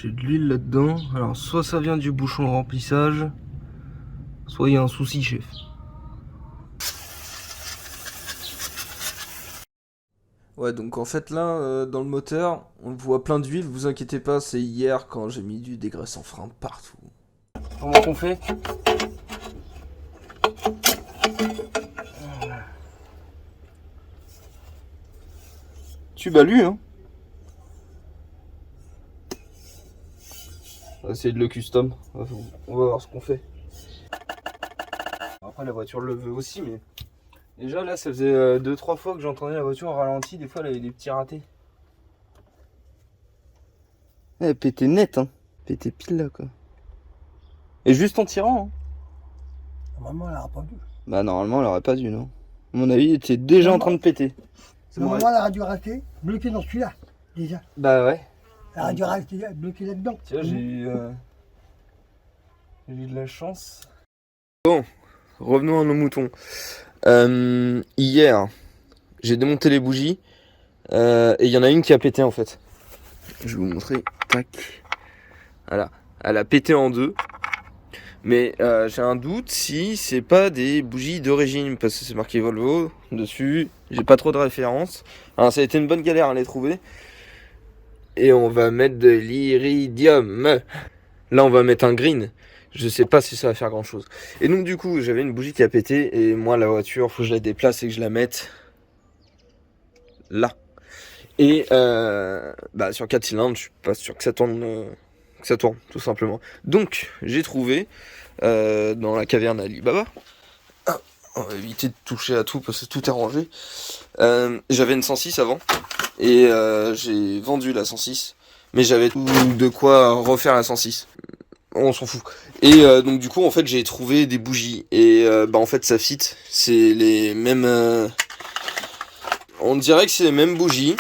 j'ai de l'huile là-dedans. Alors soit ça vient du bouchon de remplissage, soit il y a un souci, chef. Ouais, donc en fait là, dans le moteur, on voit plein d'huile, vous inquiétez pas, c'est hier quand j'ai mis du dégraissant frein partout. Comment qu'on fait? Tu balues, hein? On va essayer de le custom, on va voir ce qu'on fait. Après la voiture le veut aussi, mais déjà là ça faisait 2-3 fois que j'entendais la voiture au ralenti, des fois elle avait des petits ratés. Elle pétait net, hein. Pétait pile là quoi. Et juste en tirant, hein. Normalement, elle n'aurait pas dû. Bah normalement elle aurait pas dû, non. À mon avis, elle était déjà en train de péter. Normalement, elle aurait dû rester bloquée dans celui-là, déjà. Bah ouais. Elle aurait dû rester bloquée là-dedans. Tu vois, j'ai eu de la chance. Bon, revenons à nos moutons. Hier, j'ai démonté les bougies et il y en a une qui a pété en fait. Je vais vous montrer. Tac. Voilà. Elle a pété en deux. Mais j'ai un doute si c'est pas des bougies d'origine parce que c'est marqué Volvo dessus. J'ai pas trop de références. Alors ça a été une bonne galère à les trouver. Et on va mettre de l'iridium. Là on va mettre un green. Je sais pas si ça va faire grand chose. Et donc du coup j'avais une bougie qui a pété. Et moi la voiture faut que je la déplace et que je la mette là. Et bah, sur 4 cylindres je suis pas sûr que ça tourne. Tout simplement. Donc j'ai trouvé dans la caverne Alibaba. Ah, on va éviter de toucher à tout parce que tout est rangé. J'avais une 106 avant et j'ai vendu la 106, mais j'avais tout de quoi refaire la 106. On s'en fout. Et donc du coup en fait j'ai trouvé des bougies et bah en fait ça fit. C'est les mêmes. On dirait que c'est les mêmes bougies.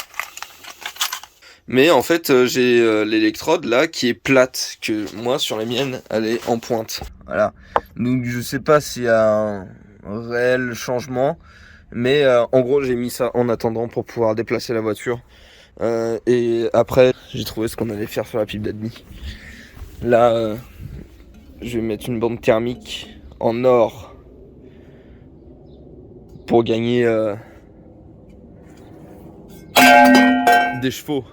Mais en fait j'ai l'électrode là qui est plate, que moi sur les miennes elle est en pointe. Voilà. Donc je sais pas s'il y a un réel changement, mais en gros j'ai mis ça en attendant pour pouvoir déplacer la voiture. Et après j'ai trouvé ce qu'on allait faire sur la pipe d'admis. Là je vais mettre une bande thermique en or pour gagner des chevaux.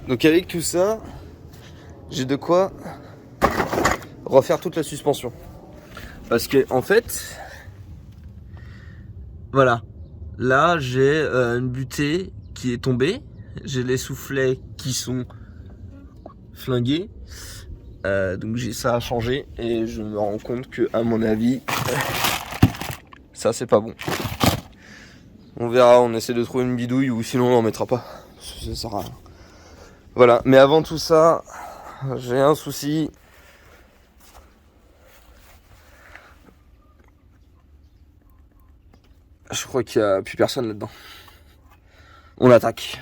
Donc avec tout ça, j'ai de quoi refaire toute la suspension. Parce que en fait, voilà, là j'ai une butée qui est tombée, j'ai les soufflets qui sont flingués, donc j'ai ça à changer et je me rends compte que à mon avis, ça c'est pas bon. On verra, on essaie de trouver une bidouille ou sinon on n'en mettra pas, ça sert à rien. Voilà, mais avant tout ça, j'ai un souci. Je crois qu'il n'y a plus personne là-dedans. On attaque.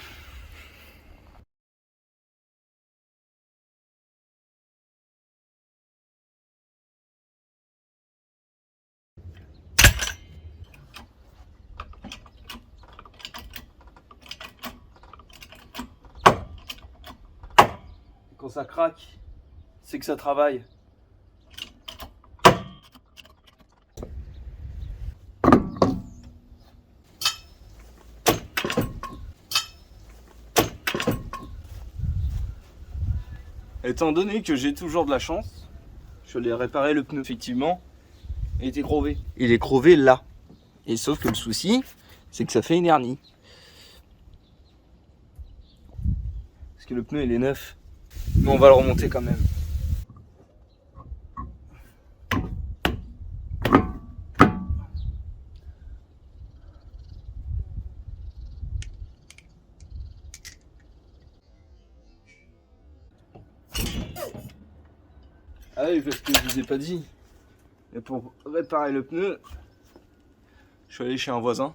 Quand ça craque, c'est que ça travaille. Étant donné que j'ai toujours de la chance, je l'ai réparé le pneu effectivement, il était crevé. Il est crevé là. Et sauf que le souci, c'est que ça fait une hernie. Parce que le pneu il est neuf. Mais on va le remonter quand même. Ah oui, parce que je vous ai pas dit. Et pour réparer le pneu, je suis allé chez un voisin,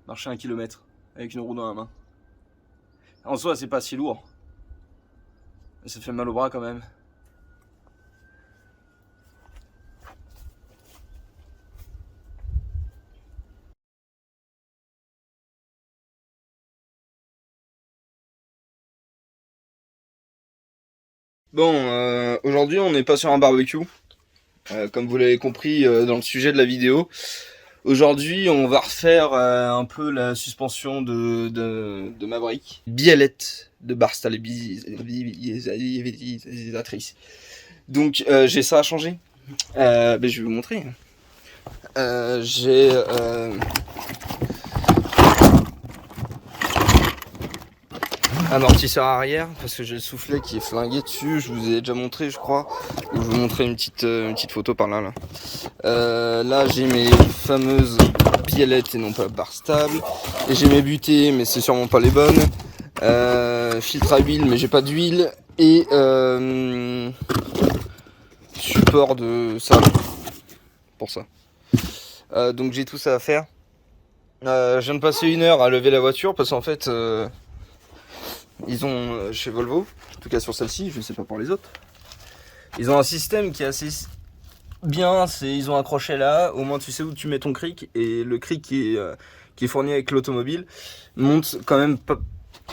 marcher 1 kilomètre avec une roue dans la main. En soi, c'est pas si lourd. Mais ça fait mal au bras quand même. Bon, aujourd'hui on n'est pas sur un barbecue, comme vous l'avez compris dans le sujet de la vidéo. Aujourd'hui on va refaire un peu la suspension de ma brique. Biellette de bar stabilisatrice. Donc j'ai ça à changer. Je vais vous montrer. J'ai amortisseur arrière parce que j'ai le soufflet qui est flingué dessus. Je vous ai déjà montré, je crois. Je vais vous montrer une petite photo par là. Là j'ai mes fameuses biellettes et non pas barre stable. Et j'ai mes butées, mais c'est sûrement pas les bonnes. Filtre à huile, mais j'ai pas d'huile. Et support de ça pour ça. Donc j'ai tout ça à faire. Je viens de passer 1 heure à lever la voiture parce qu'en fait ils ont chez Volvo, en tout cas sur celle-ci, je sais pas pour les autres, ils ont un système qui est assez bien. Ils ont un crochet là, au moins tu sais où tu mets ton cric, et le cric qui est fourni avec l'automobile monte quand même pas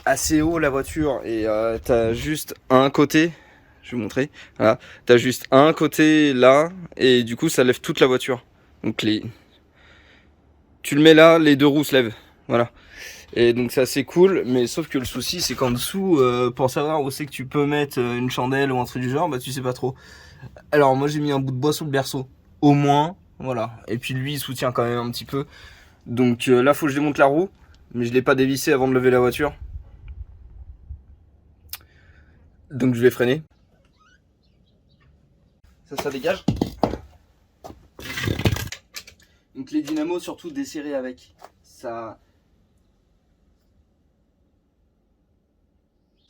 assez haut la voiture, et t'as juste un côté, je vais vous montrer, voilà, t'as juste un côté là, et du coup ça lève toute la voiture. Donc tu le mets là, les 2 roues se lèvent, voilà. Et donc c'est assez cool, mais sauf que le souci c'est qu'en dessous, pour savoir où c'est que tu peux mettre une chandelle ou un truc du genre, bah tu sais pas trop. Alors moi j'ai mis un bout de bois sous le berceau, au moins, voilà. Et puis lui il soutient quand même un petit peu. Donc là faut que je démonte la roue, mais je l'ai pas dévissé avant de lever la voiture. Donc je vais freiner. Ça dégage. Donc les dynamos surtout desserrés avec. Ça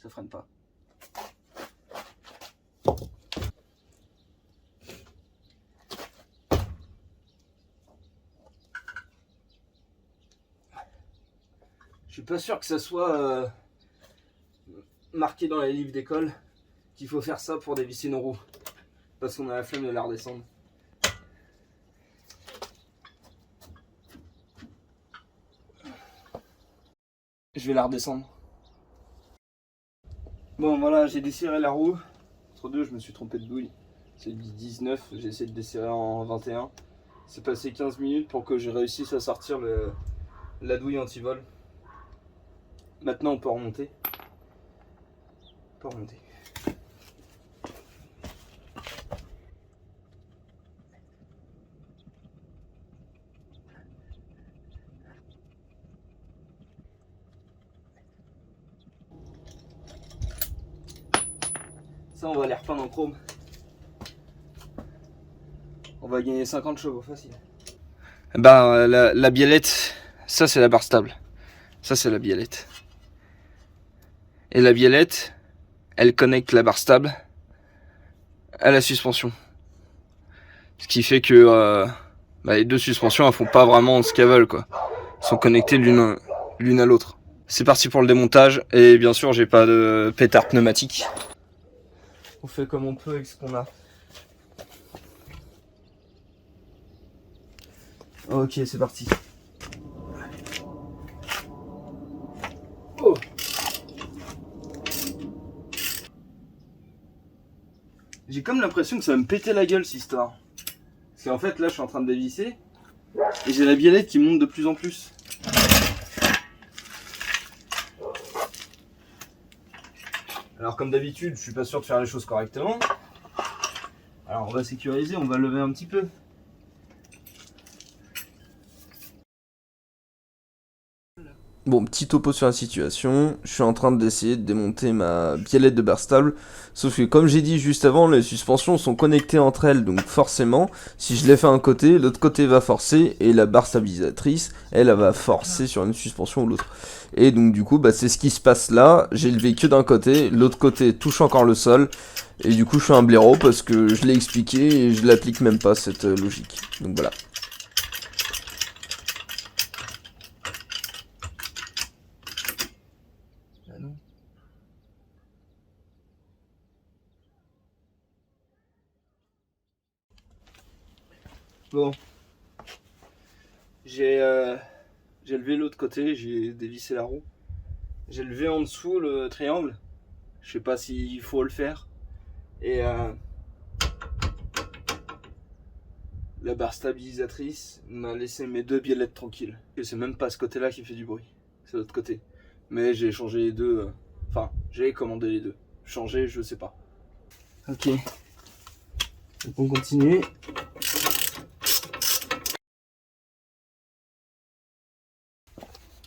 freine pas. Je suis pas sûr que ça soit marqué dans les livres d'école qu'il faut faire ça pour dévisser nos roues. Parce qu'on a la flemme de la redescendre. Je vais la redescendre. Bon voilà, j'ai desserré la roue. Entre deux, je me suis trompé de douille. C'est du 19, j'ai essayé de desserrer en 21. C'est passé 15 minutes pour que j'ai réussi à sortir la douille anti-vol. Maintenant on peut remonter. Ça on va les repeindre en chrome. On va gagner 50 chevaux facile. La biellette, ça c'est la barre stable. Ça c'est la biellette. Et la biellette, elle connecte la barre stable à la suspension. Ce qui fait que les 2 suspensions elles font pas vraiment ce qu'elles veulent, quoi. Elles sont connectées l'une à l'autre. C'est parti pour le démontage, et bien sûr j'ai pas de pétard pneumatique. On fait comme on peut avec ce qu'on a. Ok, c'est parti. Oh. J'ai comme l'impression que ça va me péter la gueule cette histoire. Parce qu'en fait là je suis en train de dévisser et j'ai la biellette qui monte de plus en plus. Alors comme d'habitude je suis pas sûr de faire les choses correctement. Alors on va sécuriser, on va lever un petit peu. Bon, petit topo sur la situation, je suis en train d'essayer de démonter ma biellette de barre stable, sauf que comme j'ai dit juste avant, les suspensions sont connectées entre elles, donc forcément, si je les fais un côté, l'autre côté va forcer, et la barre stabilisatrice, elle va forcer sur une suspension ou l'autre. Et donc du coup, c'est ce qui se passe là, j'ai levé que d'un côté, l'autre côté touche encore le sol, et du coup je suis un blaireau parce que je l'ai expliqué et je l'applique même pas cette logique. Donc voilà. Bon, j'ai levé l'autre côté, j'ai dévissé la roue. J'ai levé en dessous le triangle. Je sais pas s'il faut le faire. Et la barre stabilisatrice m'a laissé mes 2 biellettes tranquilles. Et c'est même pas ce côté-là qui fait du bruit, c'est l'autre côté. Mais j'ai changé les deux, enfin j'ai commandé les deux. Changer, je sais pas. Ok, donc on continue.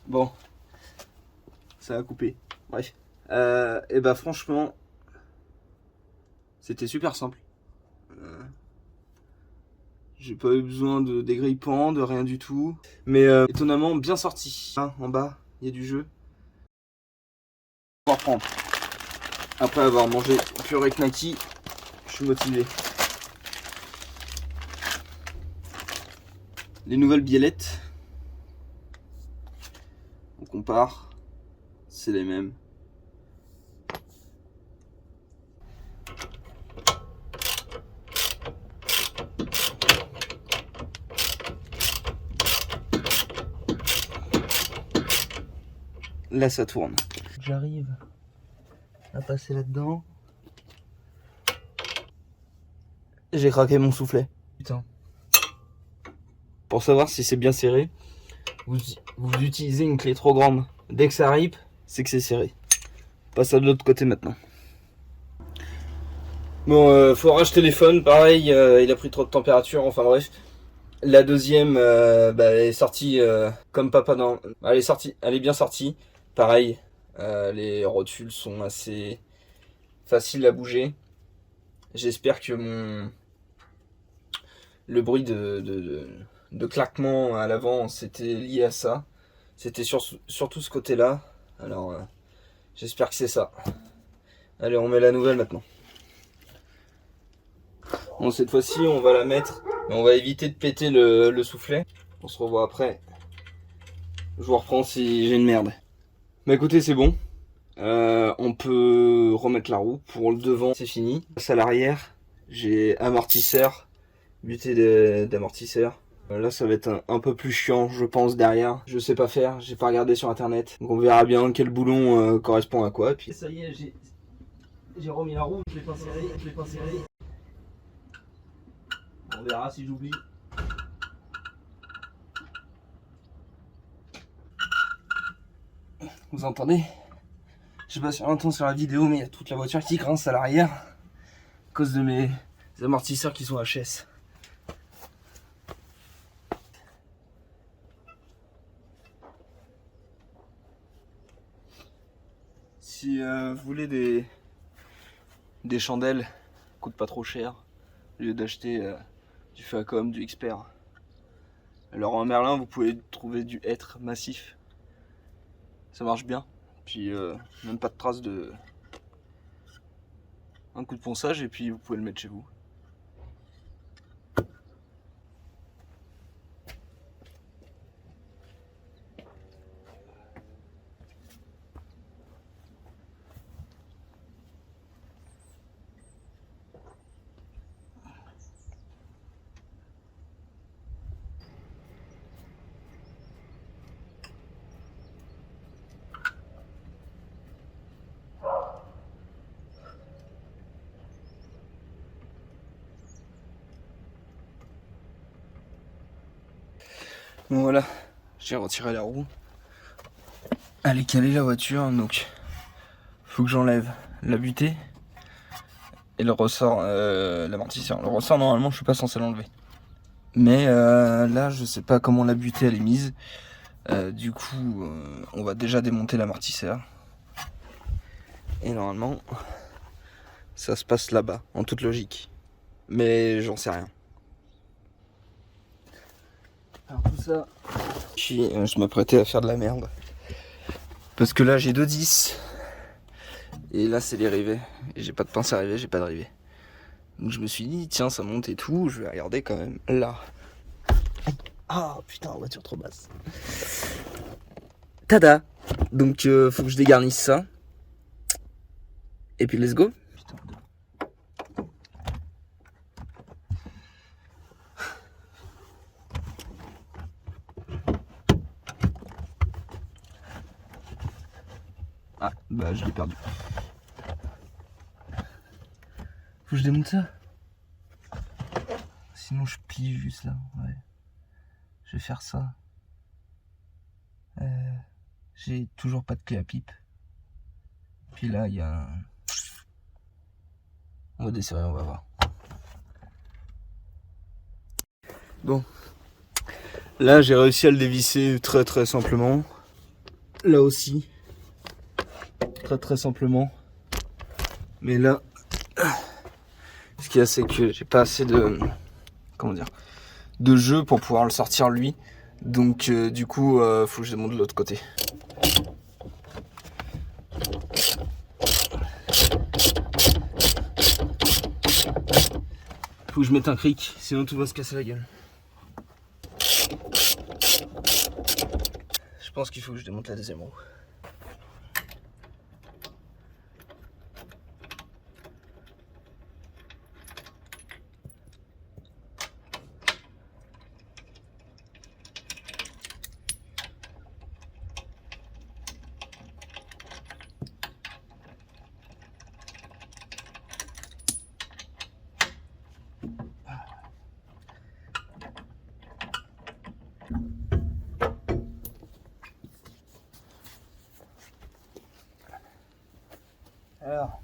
Bon, ça a coupé. Bref, et bah franchement, c'était super simple. J'ai pas eu besoin de dégrippant, de rien du tout. Mais étonnamment bien sorti. Hein, en bas, il y a du jeu. On va reprendre. Après avoir mangé purée knacky, je suis motivé. Les nouvelles biellettes. On compare. C'est les mêmes. Là ça tourne. J'arrive à passer là-dedans. J'ai craqué mon soufflet. Putain. Pour savoir si c'est bien serré, vous utilisez une clé trop grande. Dès que ça rip, c'est que c'est serré. Passe à de l'autre côté maintenant. Bon, forage téléphone, pareil, il a pris trop de température, enfin bref. La deuxième elle est sortie comme papa dans... Elle est sortie, elle est bien sortie. Pareil, les rotules sont assez faciles à bouger. J'espère que le bruit de claquement à l'avant, c'était lié à ça. C'était surtout ce côté-là. Alors, j'espère que c'est ça. Allez, on met la nouvelle maintenant. Bon, cette fois-ci, on va la mettre. Et on va éviter de péter le soufflet. On se revoit après. Je vous reprends si j'ai une merde. Bah écoutez, c'est bon. On peut remettre la roue. Pour le devant, c'est fini. À l'arrière, j'ai amortisseur. Butée d'amortisseur. Là, ça va être un peu plus chiant, je pense, derrière. Je sais pas faire, j'ai pas regardé sur internet. Donc on verra bien quel boulon correspond à quoi. Et puis ça y est, j'ai remis la roue, je l'ai pas serré, On verra si j'oublie. Vous entendez? Je sais pas si on entend sur la vidéo, mais il y a toute la voiture qui grince à l'arrière. À cause de mes amortisseurs qui sont HS. Si vous voulez des chandelles, coûtent pas trop cher, au lieu d'acheter du Facom, du Expert. Alors en Merlin, vous pouvez trouver du hêtre massif. Ça marche bien. Puis même pas de traces de un coup de ponçage et puis vous pouvez le mettre chez vous. Bon voilà, j'ai retiré la roue. Elle est calée la voiture, donc faut que j'enlève la butée et le ressort, l'amortisseur. Le ressort normalement je suis pas censé l'enlever. Mais là je sais pas comment la butée elle est mise. Du coup on va déjà démonter l'amortisseur. Et normalement ça se passe là-bas, en toute logique. Mais j'en sais rien. Alors tout ça, je m'apprêtais à faire de la merde. Parce que là j'ai 2,10. Et là c'est les rivets. Et j'ai pas de pince à rivets, j'ai pas de rivets. Donc je me suis dit, tiens ça monte et tout, je vais regarder quand même. Là. Ah putain, voiture trop basse. Tada. Donc faut que je dégarnisse ça. Et puis let's go. Ah, bah je l'ai perdu. Faut que je démonte ça. Sinon je plie juste là. Ouais. Je vais faire ça. J'ai toujours pas de clé à pipe. Puis là il y a un... On va desserrer, on va voir. Bon. Là j'ai réussi à le dévisser très très simplement. Là aussi. Très très simplement. Mais là, ce qu'il y a, c'est que j'ai pas assez de, comment dire, de jeu pour pouvoir le sortir lui. Donc du coup, faut que je démonte de l'autre côté. Faut que je mette un cric, sinon tout va se casser la gueule. Je pense qu'il faut que je démonte la deuxième roue. Alors,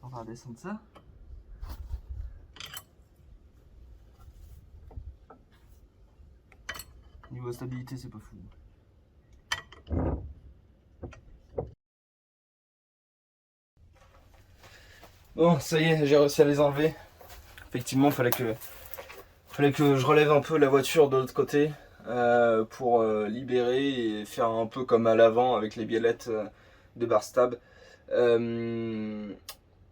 on va redescendre ça. Niveau stabilité, c'est pas fou. Bon, ça y est, j'ai réussi à les enlever. Effectivement, fallait que je relève un peu la voiture de l'autre côté pour libérer et faire un peu comme à l'avant avec les biellettes de Barstab.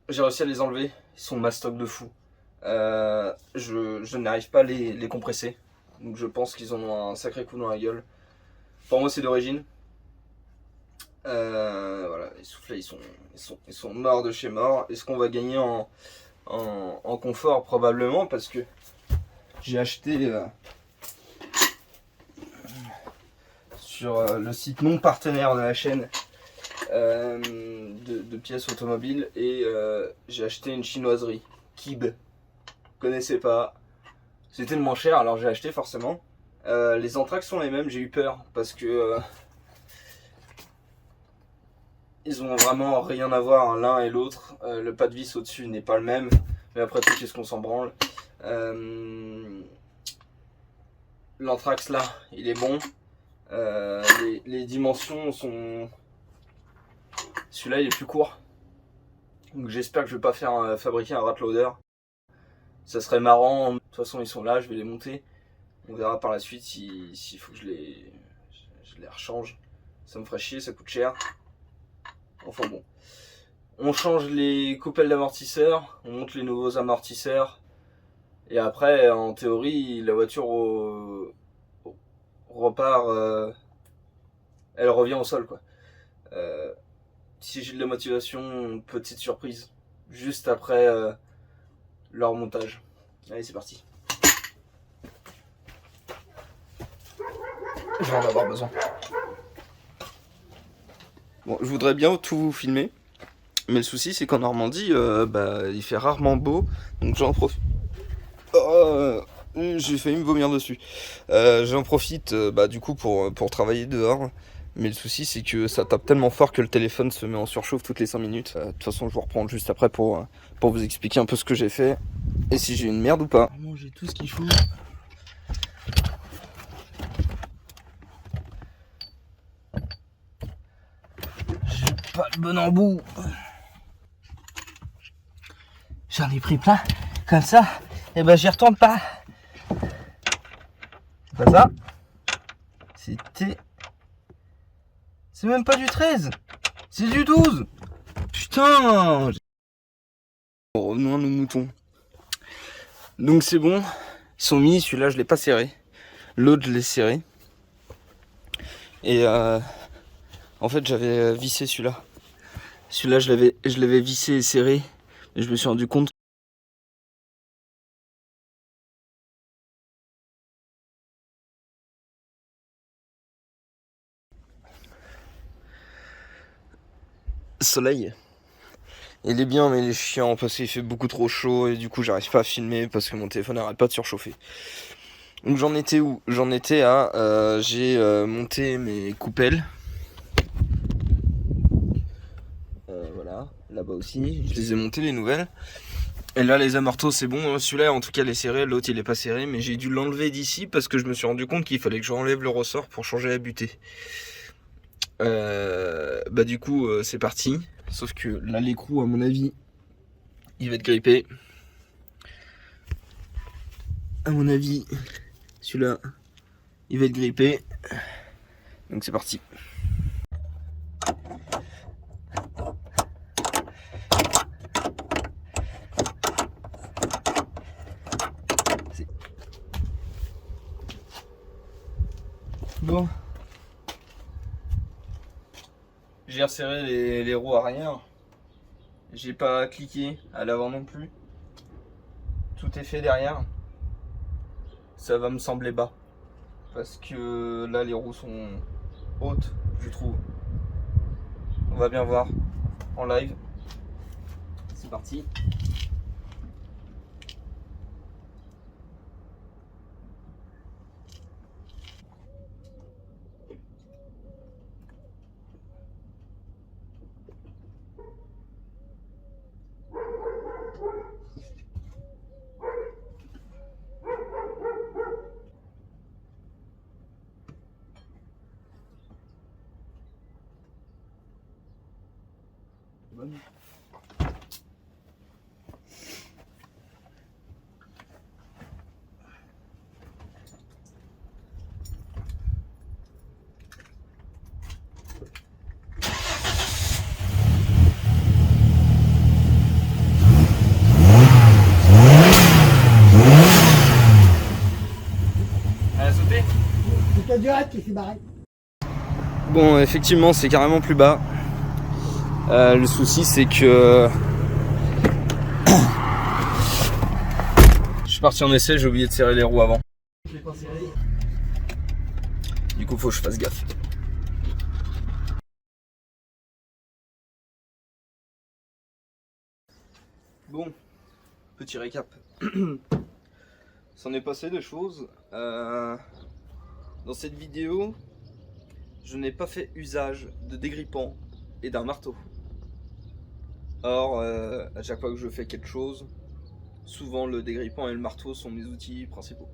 J'ai réussi à les enlever, ils sont mastoc de fou. Je n'arrive pas à les compresser, donc je pense qu'ils en ont un sacré coup dans la gueule. Pour moi c'est d'origine. Voilà, les soufflets ils sont morts de chez mort. Est-ce qu'on va gagner en confort? Probablement, parce que j'ai acheté sur le site non partenaire de la chaîne de pièces automobiles et j'ai acheté une chinoiserie Kib. Connaissais pas, c'était le moins cher alors j'ai acheté forcément. Les entraques sont les mêmes, j'ai eu peur parce que ils ont vraiment rien à voir l'un et l'autre. Le pas de vis au dessus n'est pas le même, mais après tout qu'est-ce qu'on s'en branle. L'anthrax là il est bon. Les dimensions sont... Celui-là il est plus court. Donc j'espère que je vais pas faire fabriquer un rat loader. Ça serait marrant. De toute façon ils sont là, je vais les monter. On verra par la suite s'il faut que je les rechange. Ça me ferait chier, ça coûte cher. Enfin bon. On change les coupelles d'amortisseurs, on monte les nouveaux amortisseurs. Et après, en théorie, la voiture repart... elle revient au sol quoi. Si j'ai de la motivation, petite surprise. Juste après leur montage. Allez, c'est parti. Je vais en avoir besoin. Bon, je voudrais bien tout vous filmer. Mais le souci, c'est qu'en Normandie, il fait rarement beau. Donc j'en profite. Oh, j'ai failli me vomir dessus. J'en profite du coup pour travailler dehors. Mais le souci, c'est que ça tape tellement fort que le téléphone se met en surchauffe toutes les 5 minutes. De toute façon, je vous reprends juste après pour vous expliquer un peu ce que j'ai fait. Et si j'ai une merde ou pas. Vraiment, j'ai tout ce qu'il faut. J'ai pas le bon embout. J'en ai pris plein. Comme ça, et ben j'y retourne pas. C'est pas ça. C'était... C'est même pas du 13. C'est du 12. Putain. Revenons à nos moutons. Donc c'est bon. Ils sont mis. Celui-là, je l'ai pas serré. L'autre, je l'ai serré. Et en fait, j'avais vissé celui-là. Celui-là, je l'avais vissé et serré. Et je me suis rendu compte. soleil. Il est bien mais il est chiant parce qu'il fait beaucoup trop chaud et du coup j'arrive pas à filmer parce que mon téléphone n'arrête pas de surchauffer. Donc j'en étais où? J'en étais à j'ai monté mes coupelles. Voilà, là-bas aussi, je les ai montées les nouvelles. Et là les amortos c'est bon, celui-là en tout cas il est serré, l'autre il est pas serré, mais j'ai dû l'enlever d'ici parce que je me suis rendu compte qu'il fallait que j'enlève le ressort pour changer la butée. Bah du coup c'est parti, sauf que là l'écrou à mon avis il va être grippé. À mon avis celui-là il va être grippé, donc c'est parti. Bon, j'ai resserré les roues arrière, j'ai pas cliqué à l'avant non plus, tout est fait derrière. Ça va me sembler bas parce que là les roues sont hautes, je trouve. On va bien voir en live. C'est parti. Bonne. Elle a sauté. C'est Cadillac qui s'est barré. Bon, effectivement, c'est carrément plus bas. Le souci, c'est que je suis parti en essai, j'ai oublié de serrer les roues avant. Je l'ai pas serré. Du coup, faut que je fasse gaffe. Bon, petit récap. S'en est passé des choses. Dans cette vidéo, je n'ai pas fait usage de dégrippant et d'un marteau. Or, à chaque fois que je fais quelque chose, souvent le dégrippant et le marteau sont mes outils principaux.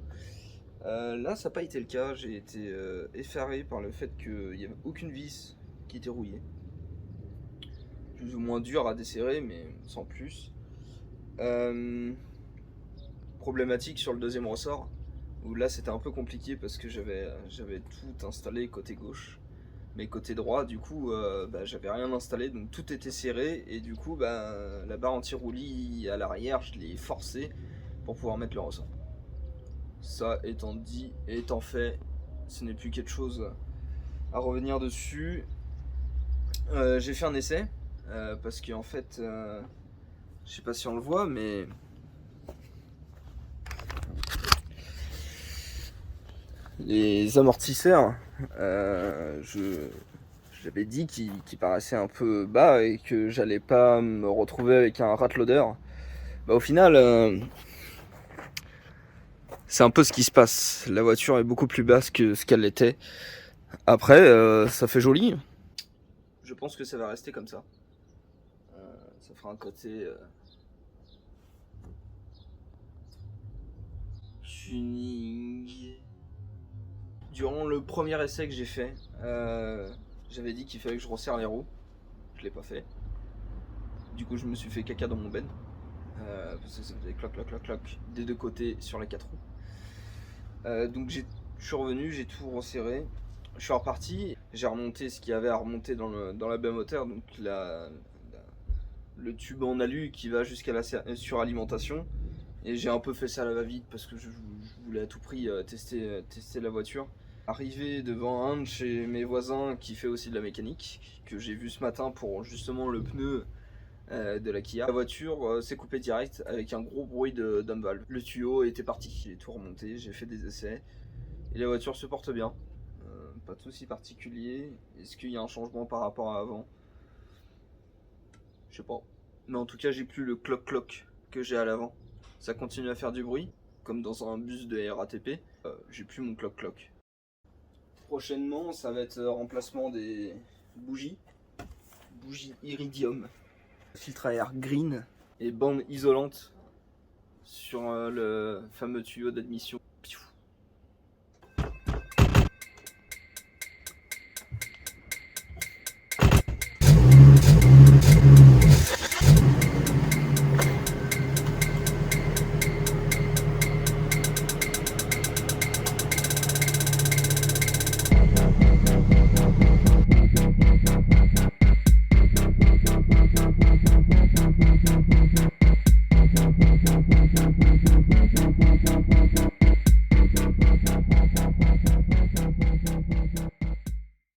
Là, ça n'a pas été le cas. J'ai été effaré par le fait qu'il n'y avait aucune vis qui était rouillée. Plus ou moins dur à desserrer, mais sans plus. Problématique sur le deuxième ressort, où là c'était un peu compliqué parce que j'avais tout installé côté gauche. Mais côté droit, du coup, j'avais rien installé, donc tout était serré. Et du coup, la barre anti-roulis à l'arrière, je l'ai forcée pour pouvoir mettre le ressort. Ça étant dit et étant fait, ce n'est plus quelque chose à revenir dessus. J'ai fait un essai parce qu'en fait, je sais pas si on le voit, mais les amortisseurs, j'avais dit qu'ils paraissaient un peu bas et que j'allais pas me retrouver avec un rat loader. Au final, c'est un peu ce qui se passe. La voiture est beaucoup plus basse que ce qu'elle était. Après, ça fait joli. Je pense que ça va rester comme ça. Ça fera un côté tuning. Durant le premier essai que j'ai fait, j'avais dit qu'il fallait que je resserre les roues. Je l'ai pas fait. Du coup, je me suis fait caca dans mon ben. Parce que ça faisait cloc cloc cloc cloc des deux côtés sur les quatre roues. Donc je suis revenu, j'ai tout resserré. Je suis reparti, j'ai remonté ce qu'il y avait à remonter dans la baie moteur, donc le tube en alu qui va jusqu'à la suralimentation. Et j'ai un peu fait ça à la va-vite parce que je voulais à tout prix tester la voiture. Arrivé devant un de chez mes voisins qui fait aussi de la mécanique, que j'ai vu ce matin pour justement le pneu de la Kia. La voiture s'est coupée direct avec un gros bruit de dump valve. Le tuyau était parti, j'ai tout remonté, j'ai fait des essais et la voiture se porte bien. Pas de soucis particuliers. Est-ce qu'il y a un changement par rapport à avant? Je sais pas. Mais en tout cas, j'ai plus le cloc-cloc que j'ai à l'avant. Ça continue à faire du bruit, comme dans un bus de RATP. J'ai plus mon cloc-cloc. Prochainement, ça va être remplacement des bougies. Bougies iridium. Filtre à air green et bande isolante sur le fameux tuyau d'admission. Piou.